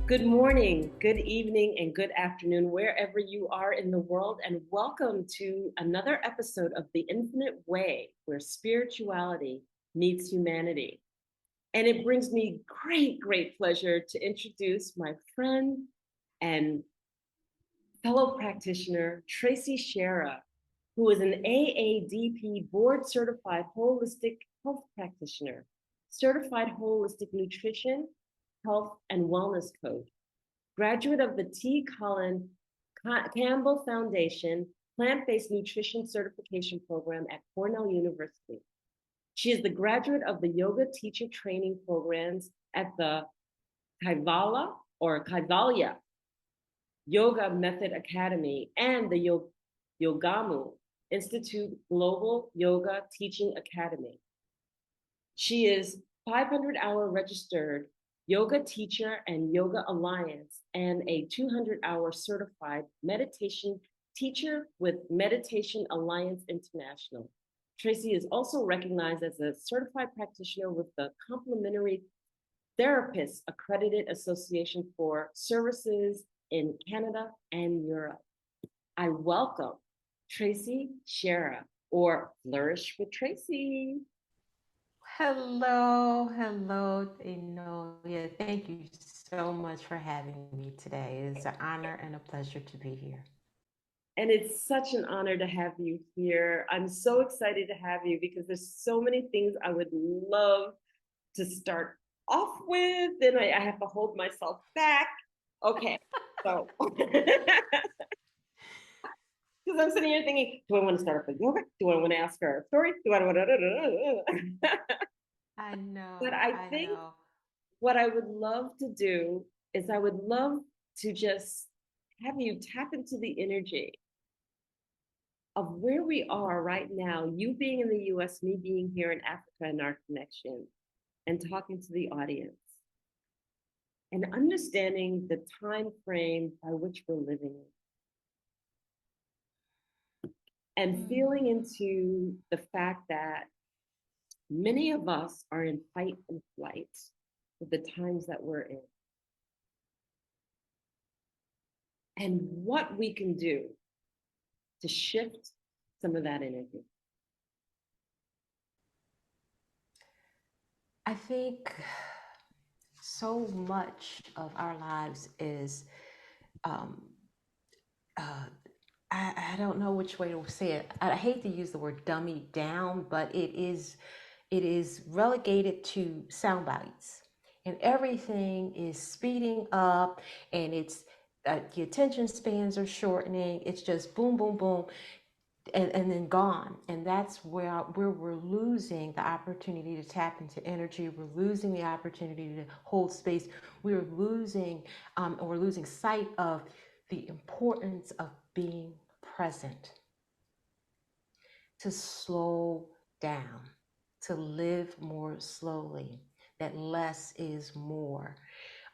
Good morning, good evening, and good afternoon, wherever you are in the world, and welcome to another episode of The Infinite Way, where spirituality meets humanity. And it brings me great pleasure to introduce my friend and fellow practitioner, Tracy Shearer, who is an AADP board certified holistic health practitioner, certified holistic nutrition, health, and wellness coach, graduate of the Colin Campbell Foundation Plant-Based Nutrition Certification Program at Cornell University. She is the graduate of the Yoga Teacher Training Programs at the Kaivalya Yoga Method Academy and the Yogamu Institute Global Yoga Teaching Academy. She is 500-hour registered yoga teacher and Yoga Alliance and a 200-hour certified meditation teacher with Meditation Alliance International. Tracy is also recognized as a certified practitioner with the Complementary Therapists Accredited Association for Services in Canada and Europe. I welcome Tracy Shearer, or Flourish with Tracy. Hello, Enolia. Thank you so much for having me today. It's an honor and a pleasure to be here. And it's such an honor to have you here. I'm so excited to have you because there's so many things I would love to start off with, and I have to hold myself back. Okay, so because I'm sitting here thinking, do I want to start off with yoga? Do I want to ask her a story? Do I want to? I know, But I I think know. what I would love to do is I would love to just have you tap into the energy of where we are right now, you being in the US, me being here in Africa, and our connection, and talking to the audience, and understanding the time frame by which we're living in, and Mm, feeling into the fact that many of us are in fight and flight with the times that we're in, and what we can do to shift some of that energy. I think so much of our lives is, um, uh, I don't know which way to say it. I hate to use the word dummy down, but it is relegated to sound bites, and everything is speeding up, and it's the attention spans are shortening. It's just boom boom boom, and then gone. And that's where we're losing the opportunity to tap into energy. We're losing the opportunity to hold space. We're losing sight of the importance of being present, to slow down, to live more slowly, that less is more.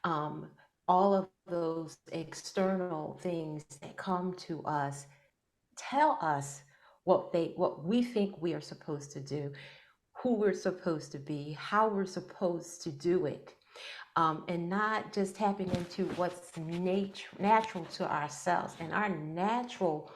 Um, all of those external things that come to us tell us what we think we are supposed to do, who we're supposed to be, how we're supposed to do it. And not just tapping into what's natural to ourselves. And our natural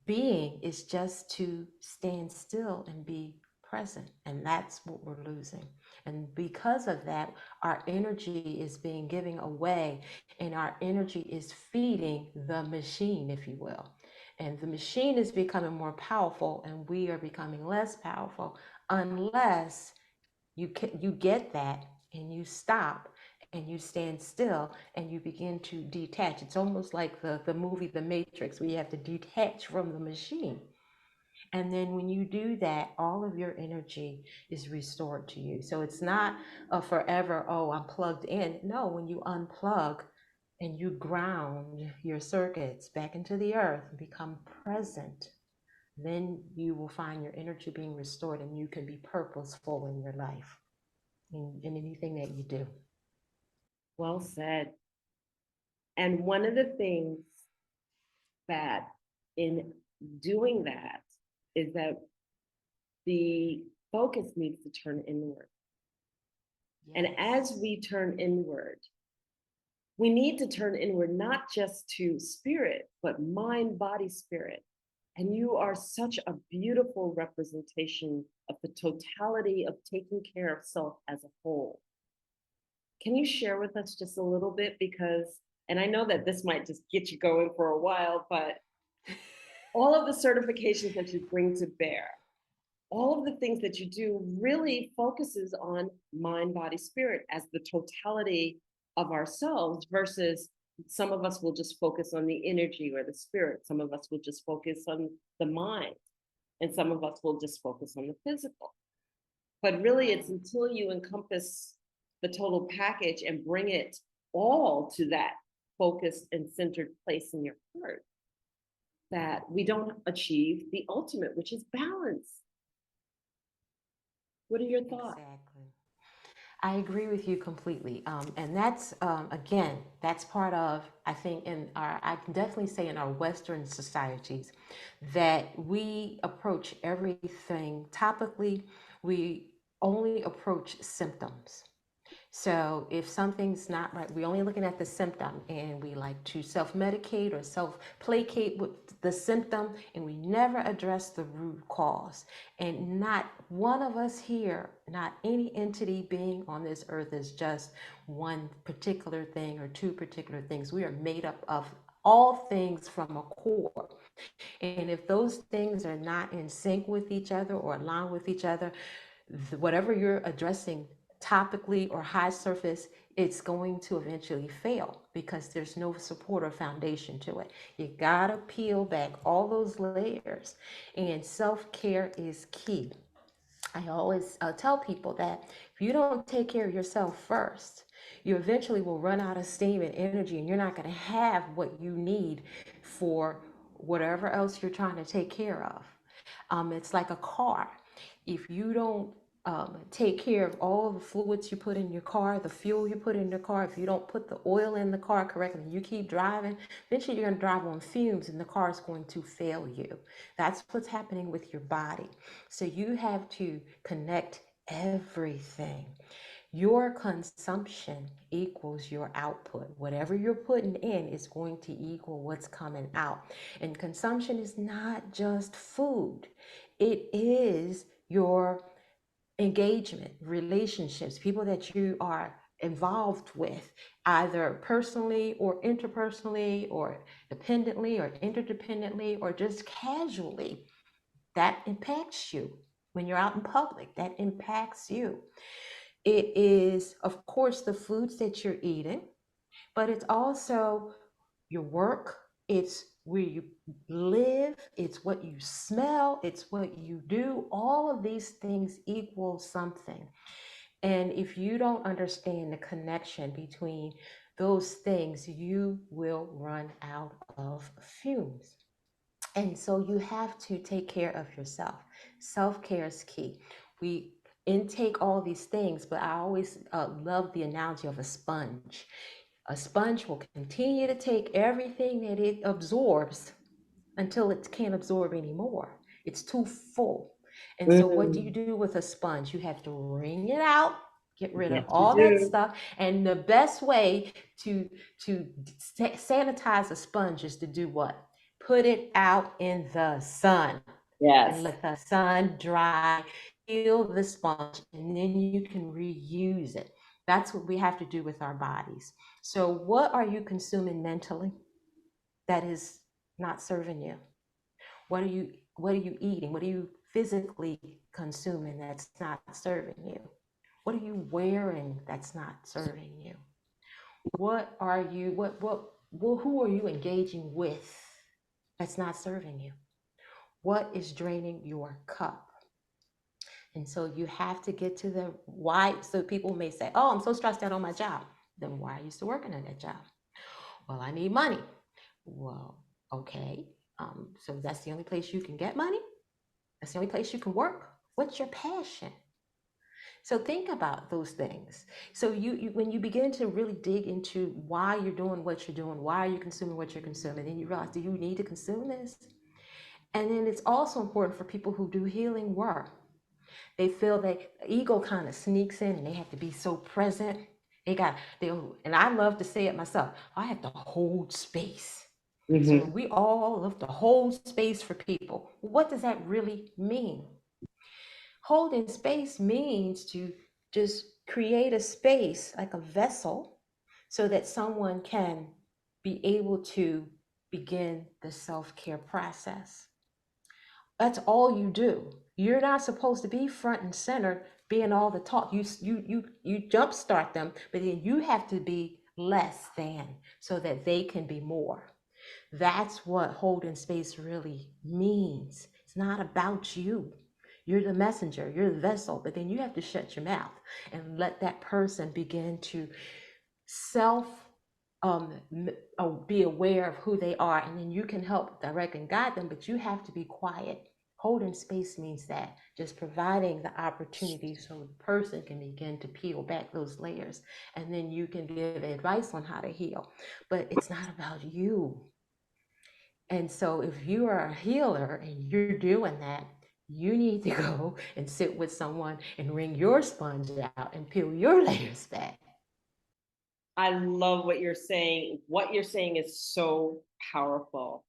being is just to stand still and be present. And that's what we're losing. And because of that, our energy is being given away, and our energy is feeding the machine, if you will. And the machine is becoming more powerful, and we are becoming less powerful unless you get that and you stop and you stand still and you begin to detach. It's almost like the movie The Matrix, where you have to detach from the machine. And then when you do that, all of your energy is restored to you. So it's not a forever, oh, I'm plugged in. No, when you unplug and you ground your circuits back into the earth and become present, then you will find your energy being restored, and you can be purposeful in your life, in anything that you do. Well said. And one of the things that in doing that is that the focus needs to turn inward. And Yes. as we turn inward, we need to turn inward, not just to spirit, but mind, body, spirit. And you are such a beautiful representation of the totality of taking care of self as a whole. Can you share with us just a little bit? Because, and I know that this might just get you going for a while, but all of the certifications that you bring to bear, all of the things that you do really focuses on mind, body, spirit as the totality of ourselves versus some of us will just focus on the energy or the spirit. Some of us will just focus on the mind, and some of us will just focus on the physical. But really, it's Right. until you encompass the total package and bring it all to that focused and centered place in your heart that we don't achieve the ultimate, which is balance. What are your thoughts? Exactly. I agree with you completely. And that's, again, that's part of, I think, I can definitely say in our Western societies, that we approach everything topically, we only approach symptoms. So if something's not right, we're only looking at the symptom and we like to self medicate or self placate with the symptom, and we never address the root cause. And not one of us here, not any entity being on this earth is just one particular thing or two particular things. We are made up of all things from a core. And if those things are not in sync with each other or aligned with each other, whatever you're addressing topically or high surface, it's going to eventually fail because there's no support or foundation to it. You gotta peel back all those layers, and self-care is key. I always tell people that if you don't take care of yourself first, you eventually will run out of steam and energy, and you're not going to have what you need for whatever else you're trying to take care of. It's like a car. If you don't take care of all the fluids you put in your car, the fuel you put in your car, if you don't put the oil in the car correctly, you keep driving, eventually you're going to drive on fumes and the car is going to fail you. That's what's happening with your body. So you have to connect everything. Your consumption equals your output. Whatever you're putting in is going to equal what's coming out. And consumption is not just food, it is your engagement, relationships, people that you are involved with, either personally or interpersonally or dependently or interdependently or just casually. That impacts you. When you're out in public, that impacts you. It is, of course, the foods that you're eating, but it's also your work, it's where you live, it's what you smell, it's what you do. All of these things equal something. And if you don't understand the connection between those things, you will run out of fumes. And so you have to take care of yourself. Self care is key. We intake all these things, but I always love the analogy of a sponge. A sponge will continue to take everything that it absorbs until it can't absorb anymore. It's too full. And so, what do you Mm, do with a sponge? You have to wring it out, get rid of yes, you all that do. stuff. And the best way to sanitize a sponge is to do what? Put it out in the sun and Yes. let the sun dry, heal the sponge, and then you can reuse it. That's what we have to do with our bodies. So, what are you consuming mentally that is not serving you? What are you eating? What are you physically consuming that's not serving you? What are you wearing that's not serving you? What are you what who are you engaging with that's not serving you? What is draining your cup? And so you have to get to the why. So people may say, "Oh, I'm so stressed out on my job." Then why are you still working at that job? Well, I need money. Well, okay. So that's the only place you can get money? That's the only place you can work? What's your passion? So think about those things. So you when you begin to really dig into why you're doing what you're doing, why are you consuming what you're consuming, then you realize, do you need to consume this? And then it's also important for people who do healing work. They feel that ego kind of sneaks in and they have to be so present. And I love to say it myself. I have to hold space. So Mm-hmm. when we all love to hold space for people, what does that really mean? Holding space means to just create a space like a vessel so that someone can be able to begin the self-care process. That's all you do. You're not supposed to be front and center being all the talk. You jumpstart them, but then you have to be less than so that they can be more. That's what holding space really means. It's not about you. You're the messenger, you're the vessel, but then you have to shut your mouth and let that person begin to self be aware of who they are, and then you can help direct and guide them, but you have to be quiet. Holding space means that, just providing the opportunity so the person can begin to peel back those layers, and then you can give advice on how to heal. But it's not about you. And so if you are a healer and you're doing that, you need to go and sit with someone and wring your sponge out and peel your layers back. I love what you're saying. What you're saying is so powerful,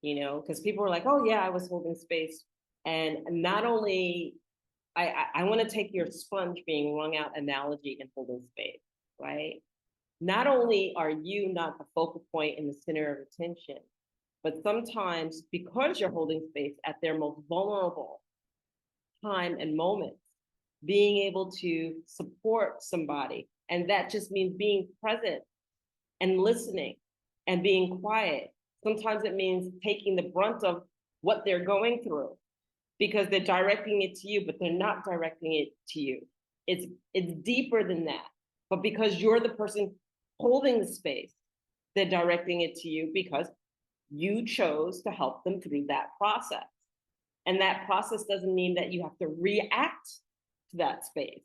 because people are like, oh, yeah, I was holding space. And not only, I want to take your sponge being wrung out analogy and holding space, right? Not only are you not the focal point in the center of attention, but sometimes because you're holding space at their most vulnerable time and moments, being able to support somebody. And that just means being present and listening and being quiet. Sometimes it means taking the brunt of what they're going through because they're directing it to you, but they're not directing it to you. It's deeper than that. But because you're the person holding the space, they're directing it to you because you chose to help them through that process. And that process doesn't mean that you have to react to that space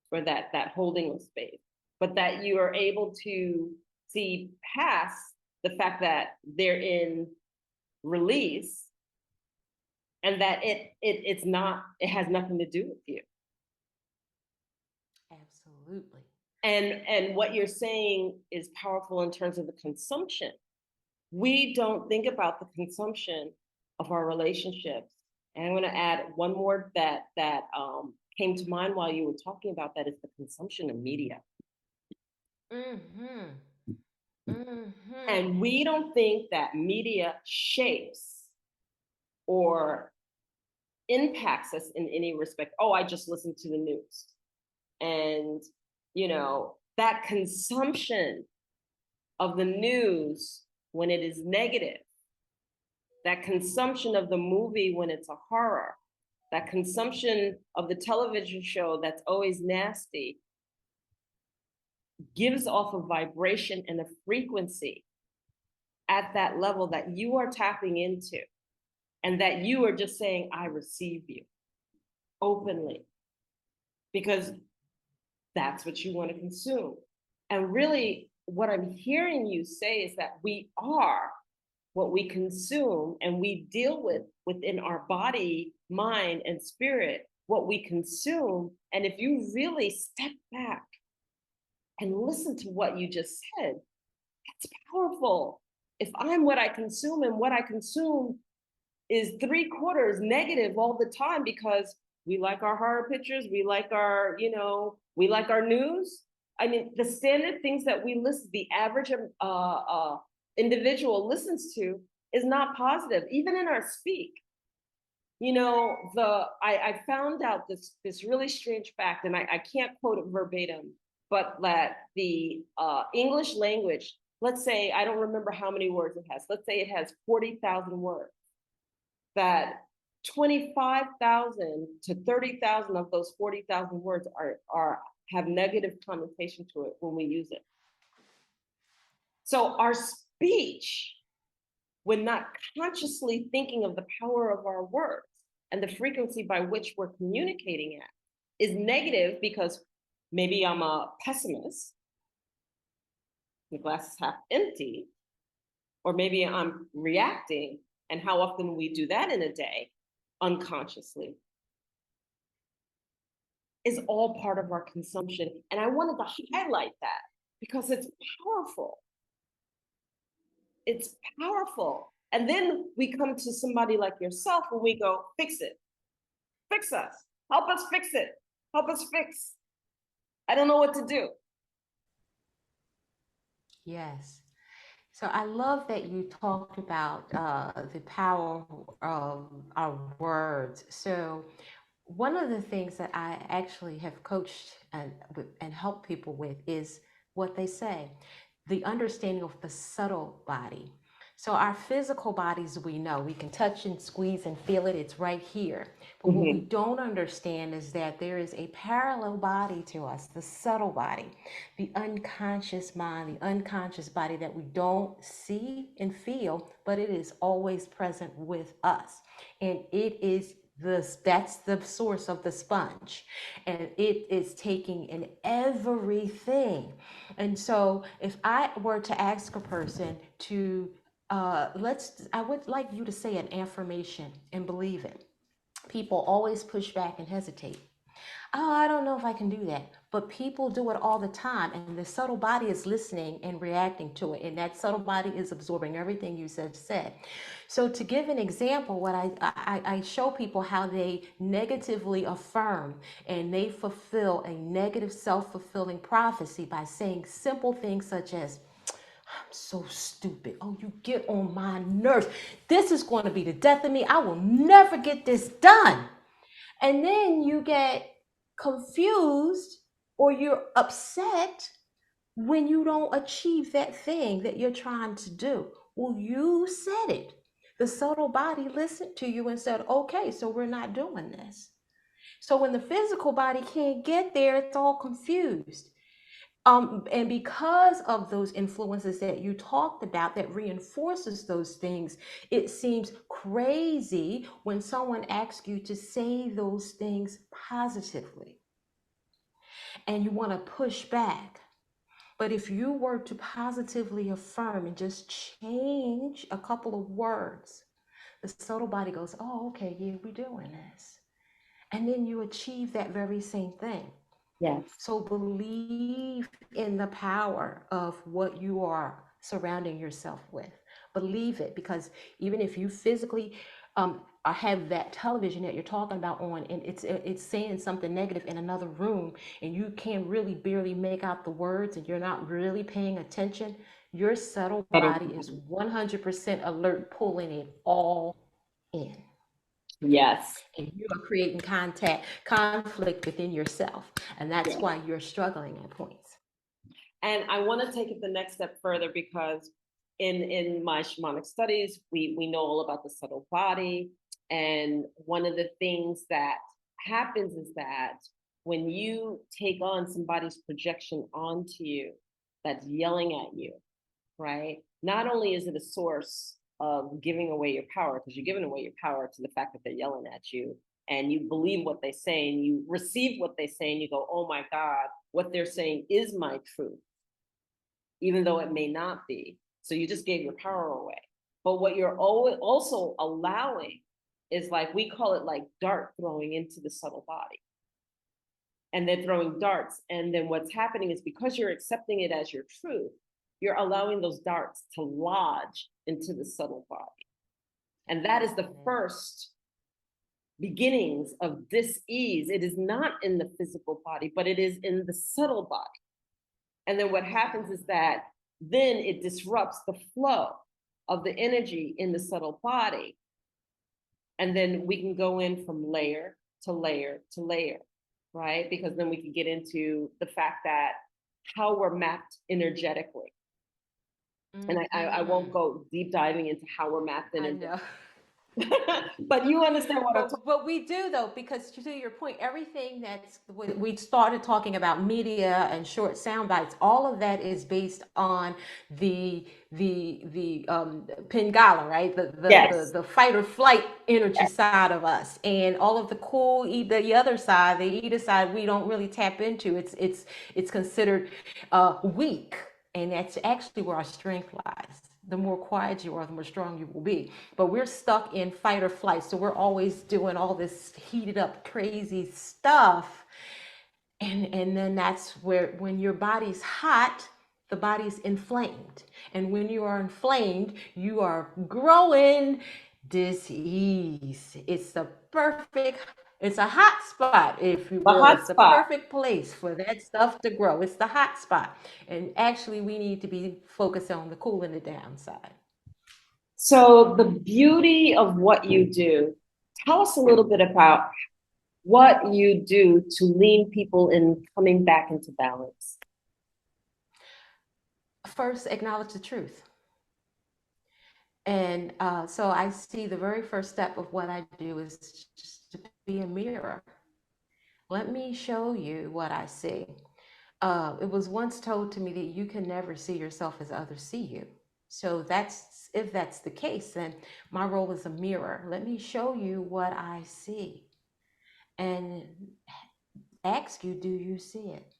or that holding of space, but that you are able to see past the fact that they're in release and that it has nothing to do with you. Absolutely. And what you're saying is powerful in terms of the consumption. We don't think about the consumption of our relationships. And I'm going to add one more that came to mind while you were talking about that is the consumption of media. Mm-hmm. Mm-hmm. And we don't think that media shapes or impacts us in any respect. Oh, I just listen to the news. And, that consumption of the news when it is negative, that consumption of the movie when it's a horror, that consumption of the television show that's always nasty, gives off a vibration and a frequency at that level that you are tapping into and that you are just saying, I receive you openly because that's what you want to consume. And really, what I'm hearing you say is that we are what we consume and we deal with within our body, mind, and spirit, what we consume. And if you really step back and listen to what you just said, that's powerful. If I'm what I consume and what I consume is 3/4 negative all the time because we like our horror pictures, we like our news. I mean, the standard things that we listen, the average individual listens to is not positive, even in our speak. I found out this really strange fact, and I can't quote it verbatim, but that the English language, let's say, I don't remember how many words it has. Let's say it has 40,000 words. That 25,000 to 30,000 of those 40,000 words have negative connotation to it when we use it. So our speech, when not consciously thinking of the power of our words and the frequency by which we're communicating at, is negative because maybe I'm a pessimist, the glass is half empty, or maybe I'm reacting. And how often we do that in a day unconsciously. is all part of our consumption. And I wanted to highlight that because it's powerful. It's powerful. And then we come to somebody like yourself and we go, fix it, fix us, help us fix it, help us fix. I don't know what to do. Yes. So I love that you talked about the power of our words. So one of the things that I actually have coached and helped people with is what they say, the understanding of the subtle body. So our physical bodies, we know we can touch and squeeze and feel it. It's right here. But what we Mhm. don't understand is that there is a parallel body to us, the subtle body, the unconscious mind, the unconscious body that we don't see and feel, but it is always present with us. And it is that's the source of the sponge, and it is taking in everything. And so if I were to ask a person to I would like you to say an affirmation and believe it. People always push back and hesitate. Oh, I don't know if I can do that. But people do it all the time, and the subtle body is listening and reacting to it, and that subtle body is absorbing everything you said. So, to give an example, what I show people how they negatively affirm and they fulfill a negative self fulfilling prophecy by saying simple things such as, I'm so stupid. Oh, you get on my nerves. This is going to be the death of me. I will never get this done. And then you get confused or you're upset when you don't achieve that thing that you're trying to do. Well, you said it. The subtle body listened to you and said, okay, so we're not doing this. So when the physical body can't get there, it's all confused. And because of those influences that you talked about that reinforces those things, it seems crazy when someone asks you to say those things positively and you want to push back. But if you were to positively affirm and just change a couple of words, the subtle body goes, oh, okay, yeah, we're doing this. And then you achieve that very same thing. Yes. So believe in the power of what you are surrounding yourself with. Believe it, because even if you physically have that television that you're talking about on, and it's saying something negative in another room, and you can really barely make out the words, and you're not really paying attention, your subtle body is 100% alert, pulling it all in, Yes. and you are creating conflict within yourself, and that's Yes. why you're struggling at points. And I want to take it the next step further because in my shamanic studies, we know all about the subtle body. And one of the things that happens is that when you take on somebody's projection onto you that's yelling at you, right? Not only is it a source of giving away your power, because you're giving away your power to the fact that they're yelling at you, and you believe what they say and you receive what they say and you go, oh my God, what they're saying is my truth, even though it may not be. So you just gave your power away. But what you're also allowing is, like, we call it like dart throwing into the subtle body. And they're throwing darts. And then what's happening is, because you're accepting it as your truth, you're allowing those darts to lodge into the subtle body. And that is the first beginnings of dis-ease. It is not in the physical body, but it is in the subtle body. And then what happens is that then it disrupts the flow of the energy in the subtle body. And then we can go in from layer to layer to layer, right? Because then we can get into the fact that how we're mapped energetically. And I won't Mm-hmm. go deep diving into how we're mapped I energetically. know. But you understand what I'm talking But we do, though, because to your point, everything that's we started talking about media and short sound bites. All of that is based on the Pingala, right? Yes. The fight or flight energy side of us, and all of the cool, the other side, the either side, we don't really tap into. It's considered weak, and that's actually where our strength lies. The more quiet you are, the more strong you will be. But we're stuck in fight or flight. So we're always doing all this heated up, crazy stuff. And then that's where, when your body's hot, the body's inflamed. And when you are inflamed, you are growing disease. It's the perfect, it's a hot spot, if you The will. hot It's the spot. perfect place for that stuff to grow. It's the hot spot. And actually, we need to be focused on the cooling it down side. So, the beauty of what you do, tell us a little bit about what you do to lean people in coming back into balance. First, acknowledge the truth. And so I see the very first step of what I do is just to be a mirror. Let me show you what I see. It was once told to me that you can never see yourself as others see you. So that's, if that's the case, then my role is a mirror. Let me show you what I see and ask you, do you see it?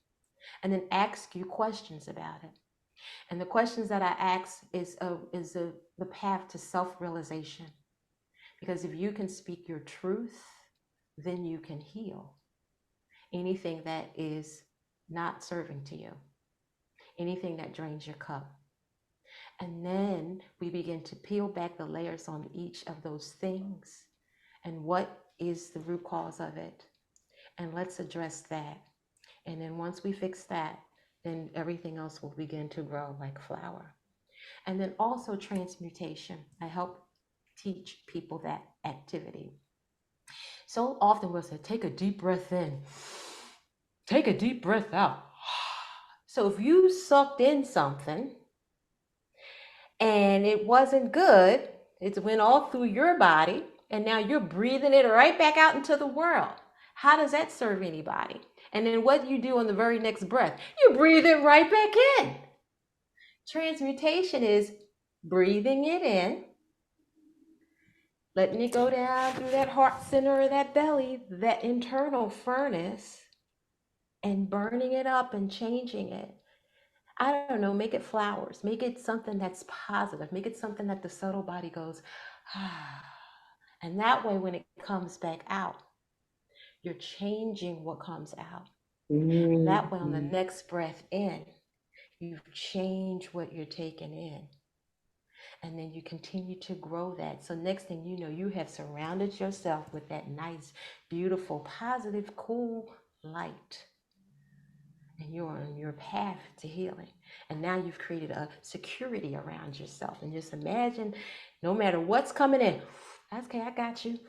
And then ask you questions about it. And the questions that I ask is the path to self-realization. Because if you can speak your truth, then you can heal anything that is not serving to you, anything that drains your cup. And then we begin to peel back the layers on each of those things and what is the root cause of it. And let's address that. And then once we fix that, then everything else will begin to grow like flower. And then also transmutation. I help teach people that activity. So often we'll say, take a deep breath in, take a deep breath out. So if you sucked in something and it wasn't good, it went all through your body, and now you're breathing it right back out into the world. How does that serve anybody? And then what do you do on the very next breath? You breathe it right back in. Transmutation is breathing it in, letting it go down through that heart center or that belly, that internal furnace, and burning it up and changing it. I don't know, make it flowers, make it something that's positive, make it something that the subtle body goes, ah. And that way, when it comes back out, you're changing what comes out. And that way, on the next breath in, you change what you're taking in. And then you continue to grow that. So next thing you know, you have surrounded yourself with that nice, beautiful, positive, cool light. And you're on your path to healing. And now you've created a security around yourself. And just imagine, no matter what's coming in, okay, I got you.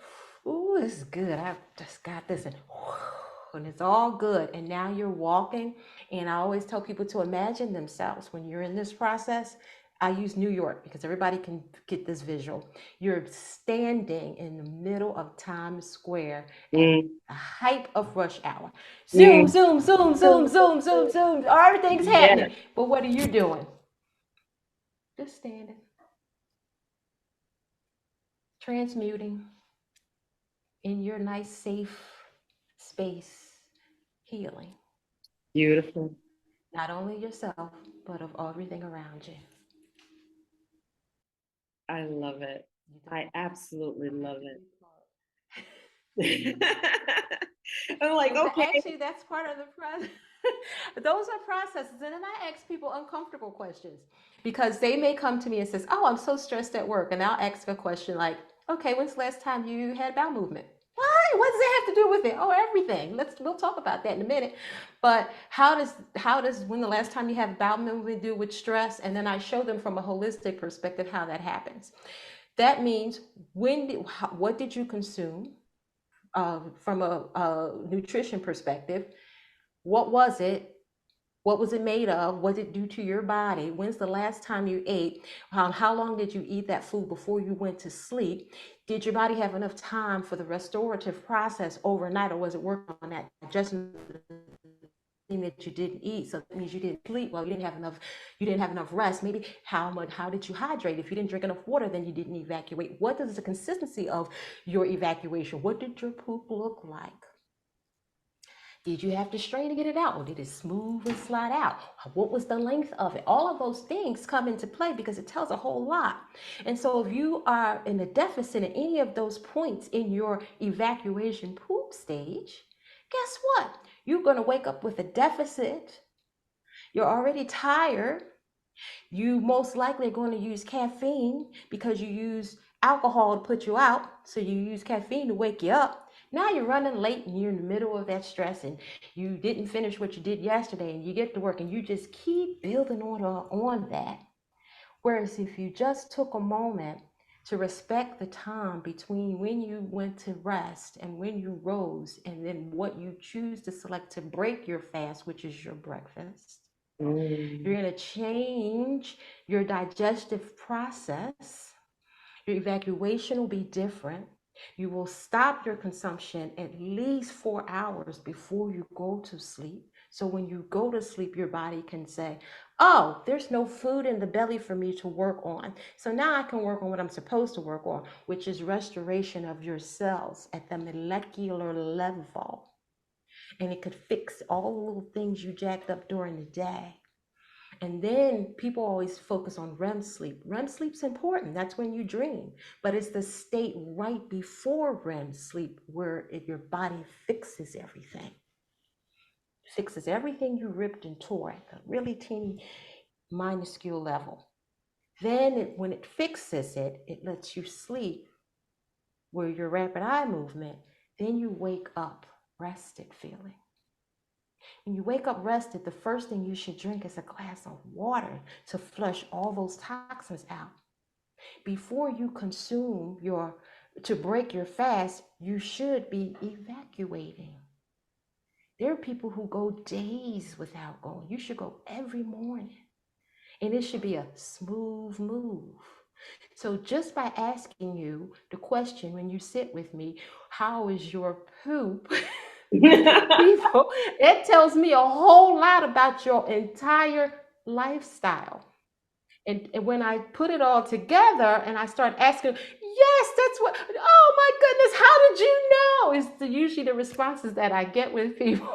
Ooh, this is good. I just got this. And it's all good. And now you're walking. And I always tell people to imagine themselves when you're in this process. I use New York because everybody can get this visual. You're standing in the middle of Times Square at the height of rush hour. Zoom, zoom, zoom, zoom, zoom, zoom, zoom. Everything's happening. But what are you doing? Just standing. Transmuting in your nice, safe space, healing. Beautiful. Not only yourself, but of everything around you. I love it. I absolutely love it. I'm like, okay. Actually, that's part of the process. Those are processes. And then I ask people uncomfortable questions because they may come to me and says, oh, I'm so stressed at work. And I'll ask a question like, okay, when's the last time you had bowel movement? What does that have to do with it? Oh, everything. We'll talk about that in a minute. But how does when the last time you have bowel movement do with stress? And then I show them from a holistic perspective how that happens. That means what did you consume from a nutrition perspective? What was it? What was it made of? What did it do to your body? When's the last time you ate? How long did you eat that food before you went to sleep? Did your body have enough time for the restorative process overnight, or was it working on that digestion thing that you didn't eat? So that means you didn't sleep well, you didn't have enough rest. Maybe how did you hydrate? If you didn't drink enough water, then you didn't evacuate. What is the consistency of your evacuation? What did your poop look like? Did you have to strain to get it out, or did it smooth and slide out? What was the length of it? All of those things come into play because it tells a whole lot. And so if you are in a deficit at any of those points in your evacuation poop stage, guess what? You're going to wake up with a deficit. You're already tired. You most likely are going to use caffeine because you use alcohol to put you out. So you use caffeine to wake you up. Now you're running late and you're in the middle of that stress and you didn't finish what you did yesterday and you get to work and you just keep building on that. Whereas if you just took a moment to respect the time between when you went to rest and when you rose, and then what you choose to select to break your fast, which is your breakfast, you're Mm. going to change your digestive process. Your evacuation will be different. You will stop your consumption at least 4 hours before you go to sleep. So when you go to sleep, your body can say, oh, there's no food in the belly for me to work on. So now I can work on what I'm supposed to work on, which is restoration of your cells at the molecular level. And it could fix all the little things you jacked up during the day. And then people always focus on REM sleep. REM sleep's important. That's when you dream. But it's the state right before REM sleep where your body fixes everything. Fixes everything you ripped and tore at a really teeny, minuscule level. Then when it fixes it, it lets you sleep where your rapid eye movement. Then you wake up rested feeling. When you wake up rested, the first thing you should drink is a glass of water to flush all those toxins out. Before you consume to break your fast, you should be evacuating. There are people who go days without going. You should go every morning. And it should be a smooth move. So just by asking you the question when you sit with me, how is your poop? People, it tells me a whole lot about your entire lifestyle. And when I put it all together and I start asking, yes, that's what, oh my goodness, how did you know? Is usually the responses that I get with people.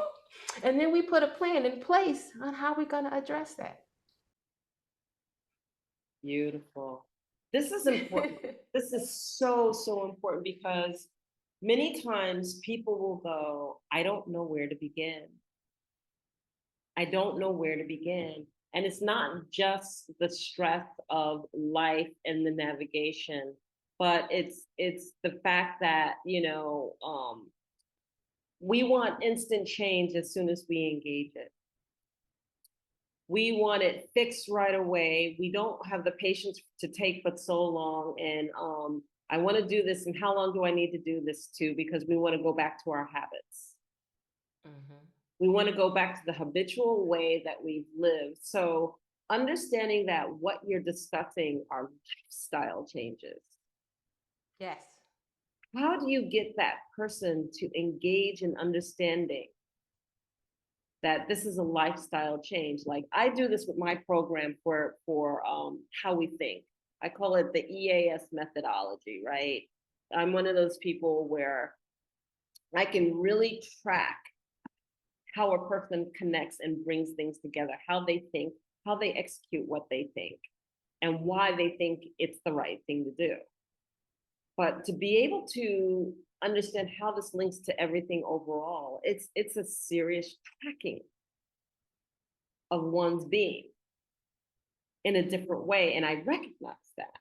And then we put a plan in place on how we're going to address that. Beautiful. This is important. This is so, so important because many times people will go, I don't know where to begin. I don't know where to begin. And it's not just the stress of life and the navigation, but it's the fact that, we want instant change as soon as we engage it. We want it fixed right away. We don't have the patience to take but so long. And I want to do this. And how long do I need to do this too? Because we want to go back to our habits. Mm-hmm. We want to go back to the habitual way that we've lived. So understanding that what you're discussing are lifestyle changes. Yes. How do you get that person to engage in understanding that this is a lifestyle change? Like I do this with my program for how we think. I call it the EAS methodology, right? I'm one of those people where I can really track how a person connects and brings things together, how they think, how they execute what they think, and why they think it's the right thing to do. But to be able to understand how this links to everything overall, it's a serious tracking of one's being in a different way. And I recognize that.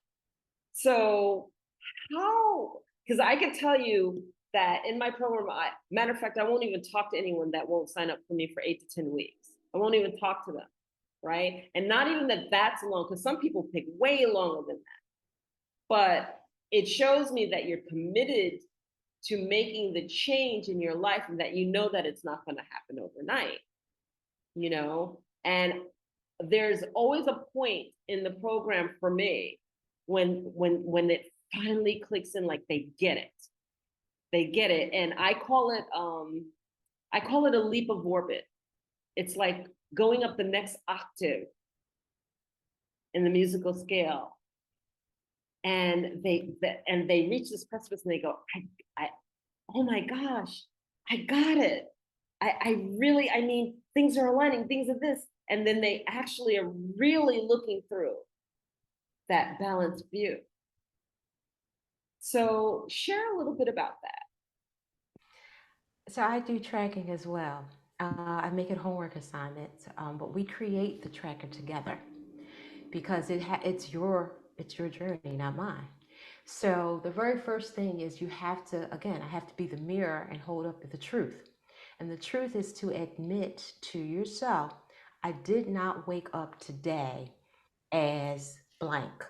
So how, because I can tell you that in my program, matter of fact, I won't even talk to anyone that won't sign up for me for 8 to 10 weeks. I won't even talk to them, right? And not even that that's long, because some people take way longer than that. But it shows me that you're committed to making the change in your life and that you know that it's not going to happen overnight, and there's always a point in the program for me when it finally clicks in, like they get it, and I call it a leap of orbit. It's like going up the next octave in the musical scale, and they reach this precipice and they go, I oh my gosh, I got it. I mean, things are aligning, things are this. And then they actually are really looking through that balanced view. So share a little bit about that. So I do tracking as well. I make it homework assignments, but we create the tracker together because it's your journey, not mine. So the very first thing is you have to, again, I have to be the mirror and hold up the truth. And the truth is to admit to yourself, I did not wake up today as blank,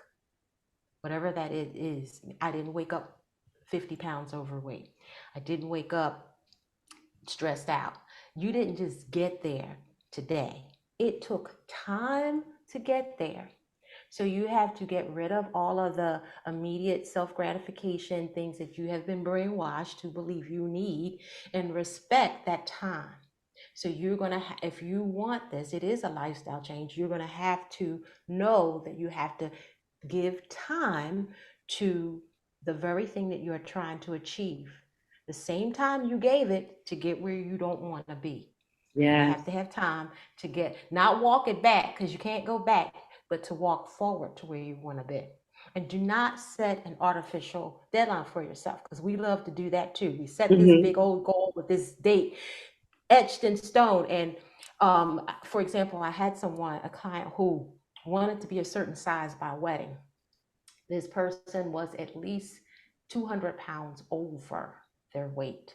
whatever that it is. I didn't wake up 50 pounds overweight. I didn't wake up stressed out. You didn't just get there today. It took time to get there. So you have to get rid of all of the immediate self gratification things that you have been brainwashed to believe you need and respect that time. So you're going to, if you want this, it is a lifestyle change. You're going to have to know that you have to give time to the very thing that you're trying to achieve. The same time you gave it to get where you don't want to be. You Yes. have to have time to get, not walk it back because you can't go back, but to walk forward to where you want to be. And do not set an artificial deadline for yourself because we love to do that too. We set this big old goal with this date etched in stone. And for example, I had a client who wanted to be a certain size by wedding. This person was at least 200 pounds over their weight.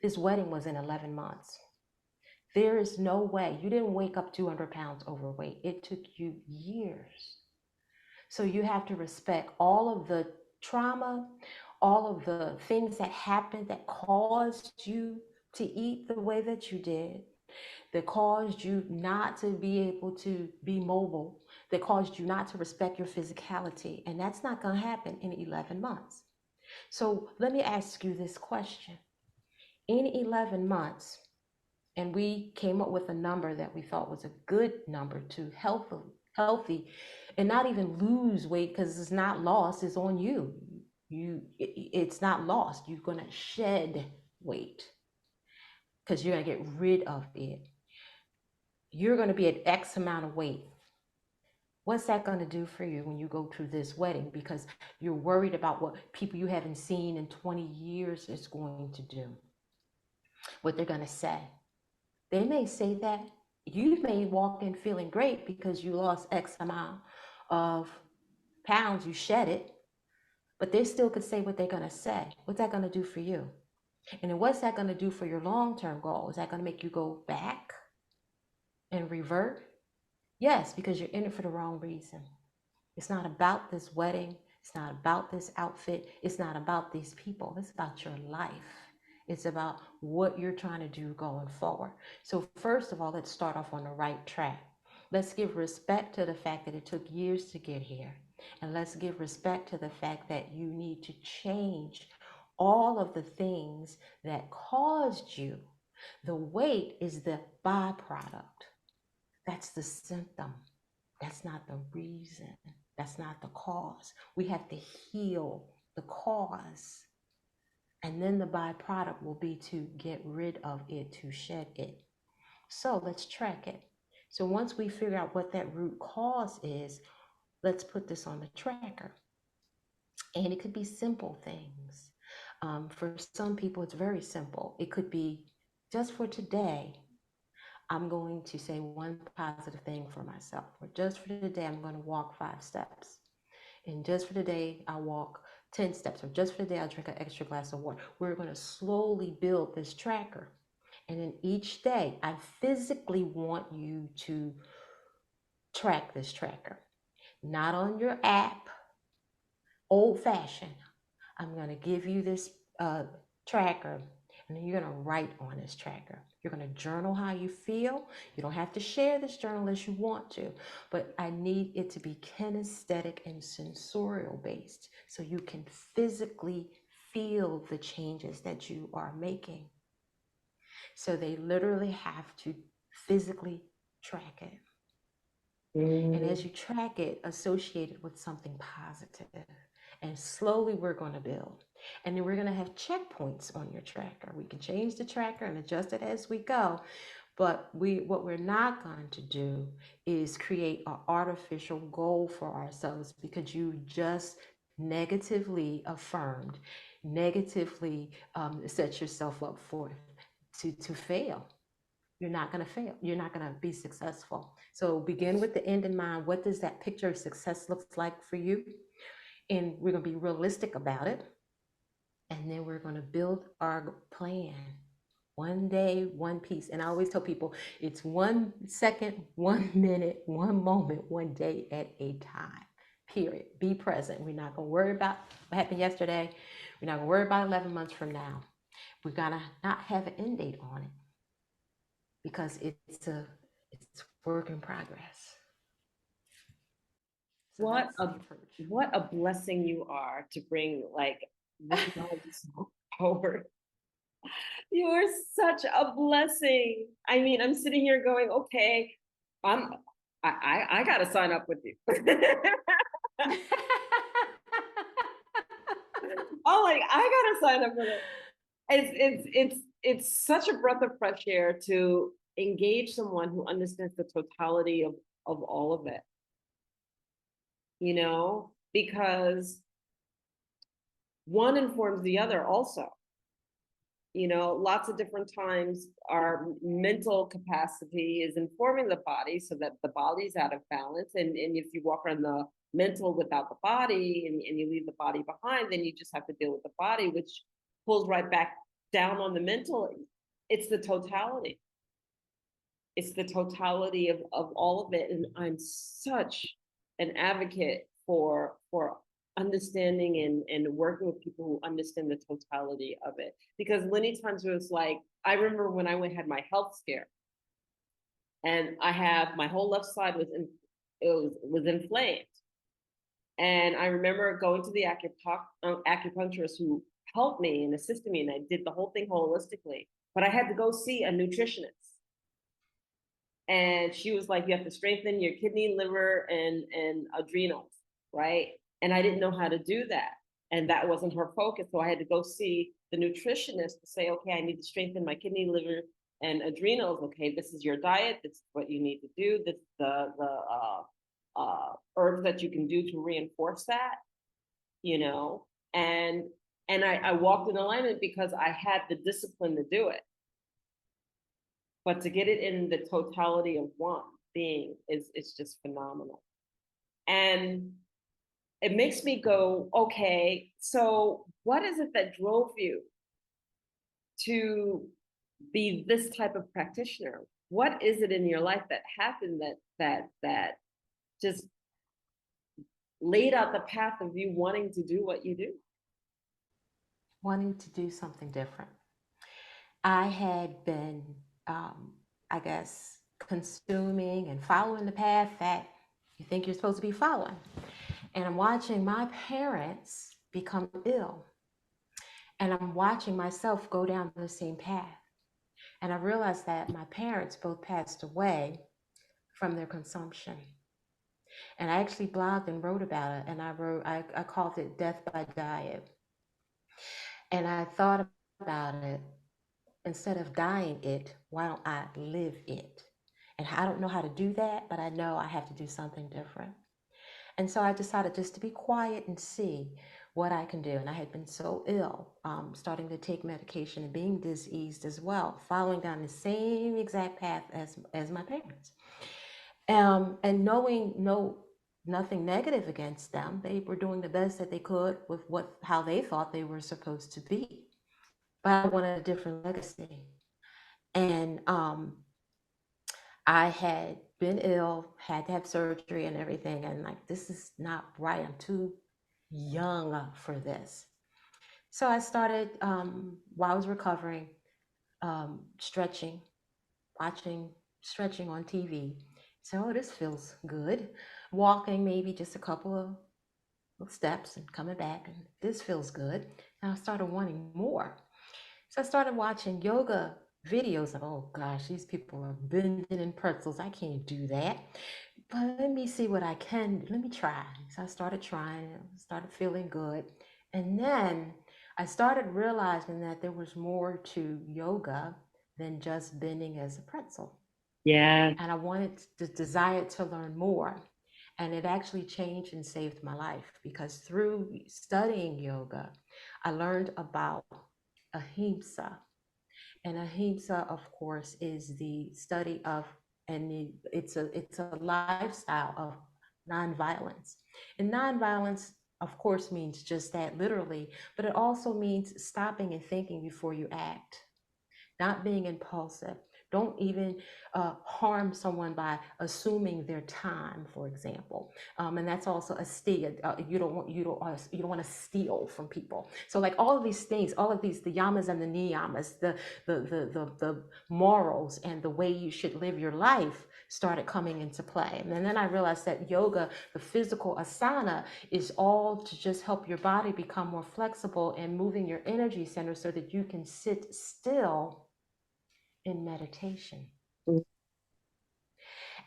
This wedding was in 11 months. There is no way. You didn't wake up 200 pounds overweight. It took you years. So you have to respect all of the trauma, all of the things that happened that caused you to eat the way that you did, that caused you not to be able to be mobile, that caused you not to respect your physicality. And that's not going to happen in 11 months. So let me ask you this question. In 11 months, and we came up with a number that we thought was a good number to healthy and not even lose weight because it's not lost, it's on you. It's not lost. You're going to shed weight because you're going to get rid of it. You're going to be at X amount of weight. What's that going to do for you when you go to this wedding? Because you're worried about what people you haven't seen in 20 years is going to do, what they're going to say. They may say that. You may walk in feeling great because you lost X amount of pounds, you shed it, but they still could say what they're going to say. What's that going to do for you? And then what's that going to do for your long-term goal? Is that going to make you go back and revert? Yes, because you're in it for the wrong reason. It's not about this wedding. It's not about this outfit. It's not about these people. It's about your life. It's about what you're trying to do going forward. So first of all, let's start off on the right track. Let's give respect to the fact that it took years to get here. And let's give respect to the fact that you need to change all of the things that caused you. The weight is the byproduct. That's the symptom. That's not the reason. That's not the cause. We have to heal the cause. And then the byproduct will be to get rid of it, to shed it. So let's track it. So once we figure out what that root cause is, let's put this on the tracker. And it could be simple things. For some people, it's very simple. It could be just for today, I'm going to say one positive thing for myself. Or just for today, I'm going to walk 5 steps. And just for today, I walk 10 steps. Or just for today, I'll drink an extra glass of water. We're going to slowly build this tracker. And then each day, I physically want you to track this tracker. Not on your app, old fashioned. I'm going to give you this tracker, and then you're going to write on this tracker. You're going to journal how you feel. You don't have to share this journal unless you want to, but I need it to be kinesthetic and sensorial based so you can physically feel the changes that you are making. So they literally have to physically track it. And as you track it, associate it with something positive. And slowly we're going to build. And then we're going to have checkpoints on your tracker. We can change the tracker and adjust it as we go. But what we're not going to do is create an artificial goal for ourselves because you just negatively affirmed, negatively set yourself up for to fail. you're not going to fail. You're not going to be successful. So begin with the end in mind. What does that picture of success look like for you? And we're going to be realistic about it. And then we're going to build our plan. One day, one piece. And I always tell people it's 1 second, 1 minute, one moment, one day at a time. Period. Be present. We're not going to worry about what happened yesterday. We're not going to worry about 11 months from now. We're going to not have an end date on it because it's work in progress. So what a blessing you are to bring like this knowledge forward. You are such a blessing. I mean, I'm sitting here going, okay, I gotta sign up with you. Oh, like I gotta sign up with it. It's such a breath of fresh air to engage someone who understands the totality of all of it. You know, because one informs the other also. You know, lots of different times our mental capacity is informing the body so that the body's out of balance. And if you walk around the mental without the body and you leave the body behind, then you just have to deal with the body, which pulls right back down on the mental. It's the totality. It's the totality of all of it. And I'm such an advocate for understanding and working with people who understand the totality of it. Because many times it was like, I remember when I had my health scare, and I have my whole left side was inflamed. And I remember going to the acupuncturist who helped me and assisted me, and I did the whole thing holistically. But I had to go see a nutritionist. And she was like, you have to strengthen your kidney, liver, and adrenals, right? And I didn't know how to do that. And that wasn't her focus. So I had to go see the nutritionist to say, okay, I need to strengthen my kidney, liver, and adrenals. Okay, this is your diet. This is what you need to do. This is the herbs that you can do to reinforce that, you know. And I walked in alignment because I had the discipline to do it. But to get it in the totality of one being is just phenomenal. And it makes me go, okay, so what is it that drove you to be this type of practitioner? What is it in your life that happened that just laid out the path of you wanting to do what you do? Wanting to do something different. I had been, I guess, consuming and following the path that you think you're supposed to be following. And I'm watching my parents become ill. And I'm watching myself go down the same path. And I realized that my parents both passed away from their consumption. And I actually blogged and wrote about it. And I called it Death by Diet. And I thought about it, instead of dying it, why don't I live it? And I don't know how to do that, but I know I have to do something different. And so I decided just to be quiet and see what I can do. And I had been so ill, starting to take medication and being diseased as well, following down the same exact path as my parents. And knowing nothing negative against them, they were doing the best that they could with how they thought they were supposed to be. But I wanted a different legacy. And I had been ill, had to have surgery and everything. And like, this is not right. I'm too young for this. So I started, while I was recovering, stretching, watching stretching on TV. So, oh, this feels good. Walking maybe just a couple of steps and coming back, and this feels good. And I started wanting more. So I started watching yoga videos of, oh gosh, these people are bending in pretzels. I can't do that. But let me see what I can do. Let me try. So I started trying, started feeling good. And then I started realizing that there was more to yoga than just bending as a pretzel. Yeah. And I wanted the desire to learn more. And it actually changed and saved my life, because through studying yoga, I learned about ahimsa. And ahimsa, of course, is the study of, it's a lifestyle of nonviolence. And nonviolence, of course, means just that literally, but it also means stopping and thinking before you act, not being impulsive. Don't even harm someone by assuming their time, for example. And that's also a steal. You don't want to steal from people. So like all of these things, all of these, the yamas and the niyamas, the morals and the way you should live your life started coming into play. And then I realized that yoga, the physical asana, is all to just help your body become more flexible and moving your energy center so that you can sit still in meditation. Mm.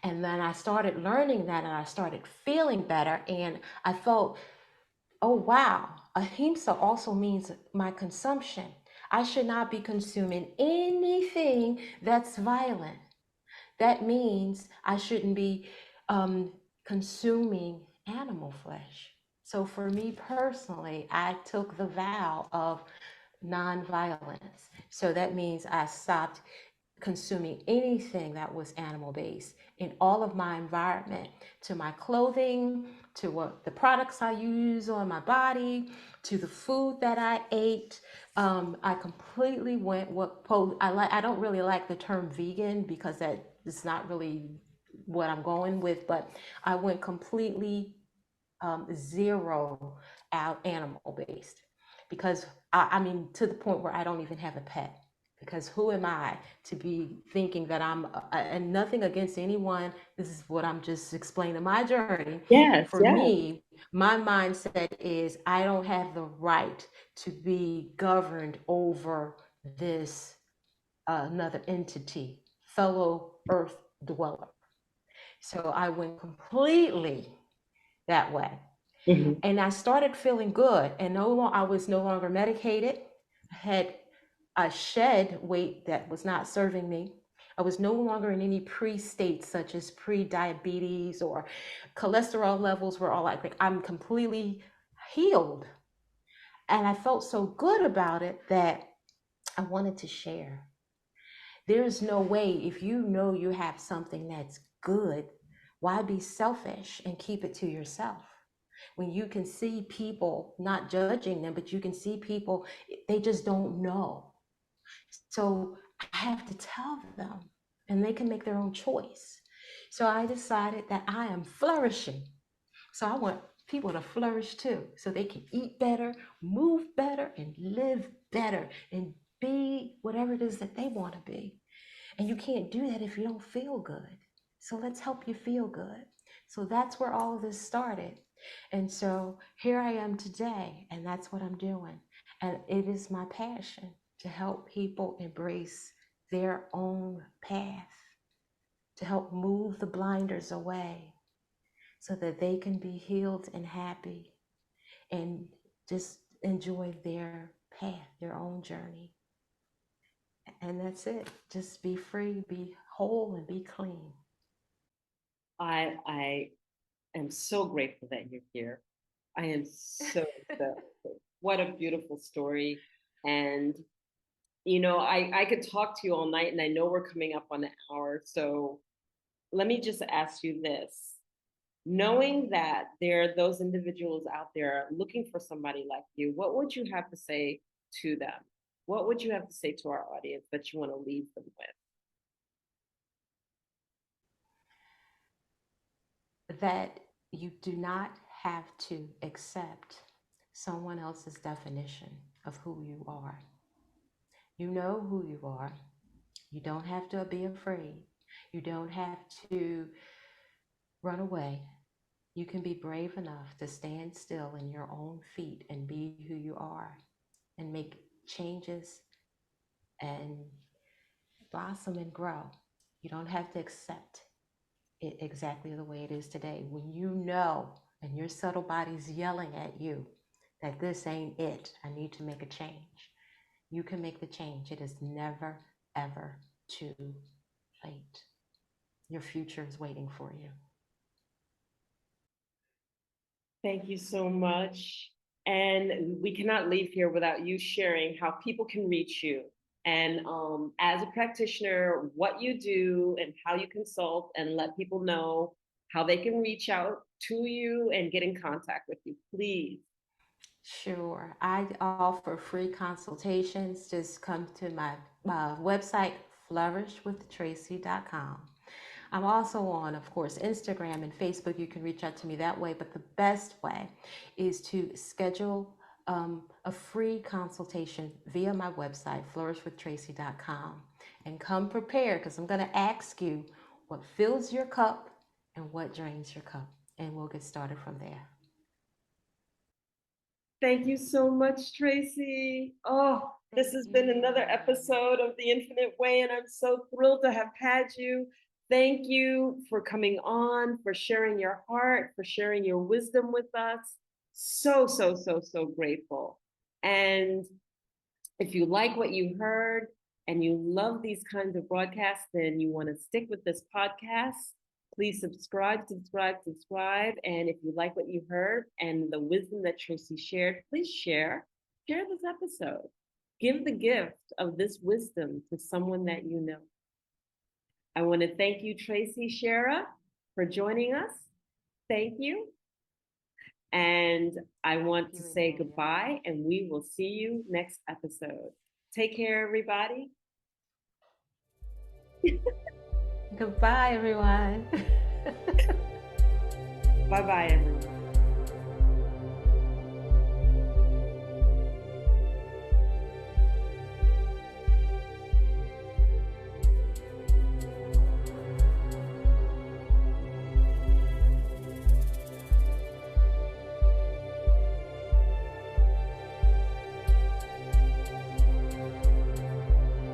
And then I started learning that and I started feeling better. And I felt, oh, wow, ahimsa also means my consumption. I should not be consuming anything that's violent. That means I shouldn't be consuming animal flesh. So for me personally, I took the vow of nonviolence. So that means I stopped consuming anything that was animal based in all of my environment, to my clothing, to what the products I use on my body, to the food that I ate. I completely went I don't really like the term vegan because that is not really what I'm going with, but I went completely zero out animal based because I mean, to the point where I don't even have a pet, because who am I to be thinking that and nothing against anyone. This is what I'm just explaining my journey. Yes, For yes. me, my mindset is I don't have the right to be governed over this another entity, fellow earth dweller. So I went completely that way. Mhm. And I started feeling good, and I was no longer medicated. I shed weight that was not serving me. I was no longer in any pre-states such as pre-diabetes, or cholesterol levels were all like I'm completely healed. And I felt so good about it that I wanted to share. There's no way, if you know you have something that's good, why be selfish and keep it to yourself? When you can see people, not judging them, but you can see people, they just don't know. So I have to tell them, and they can make their own choice. So I decided that I am flourishing. So I want people to flourish too, so they can eat better, move better, and live better, and be whatever it is that they want to be. And you can't do that if you don't feel good. So let's help you feel good. So that's where all of this started. And so here I am today, and that's what I'm doing. And it is my passion to help people embrace their own path, to help move the blinders away so that they can be healed and happy and just enjoy their path, their own journey. And that's it. Just be free, be whole, and be clean. I am so grateful that you're here. I am so. What a beautiful story. And I could talk to you all night, and I know we're coming up on an hour. So let me just ask you this. Knowing that there are those individuals out there looking for somebody like you, what would you have to say to them? What would you have to say to our audience that you want to leave them with? That you do not have to accept someone else's definition of who you are. You know who you are. You don't have to be afraid. You don't have to run away. You can be brave enough to stand still in your own feet and be who you are and make changes and blossom and grow. You don't have to accept it exactly the way it is today. When you know and your subtle body's yelling at you that this ain't it, I need to make a change, you can make the change. It is never, ever too late. Your future is waiting for you. Thank you so much. And we cannot leave here without you sharing how people can reach you and as a practitioner, what you do and how you consult, and let people know how they can reach out to you and get in contact with you, please. Sure. I offer free consultations. Just come to my website, flourishwithtracy.com. I'm also on, of course, Instagram and Facebook. You can reach out to me that way. But the best way is to schedule a free consultation via my website, flourishwithtracy.com. And come prepared, because I'm going to ask you what fills your cup and what drains your cup. And we'll get started from there. Thank you so much, Tracy. Oh, this Thank has been you. another episode of The Infinite Way, and I'm so thrilled to have had you. Thank you for coming on, for sharing your heart, for sharing your wisdom with us. So, so, so, so grateful. And if you like what you heard and you love these kinds of broadcasts, then you want to stick with this podcast, please subscribe, subscribe, subscribe. And if you like what you heard and the wisdom that Tracy shared, please share this episode. Give the gift of this wisdom to someone that you know. I want to thank you, Tracy Shearer, for joining us. Thank you. And I want to say goodbye, and we will see you next episode. Take care, everybody. Goodbye, everyone. Bye-bye, everyone.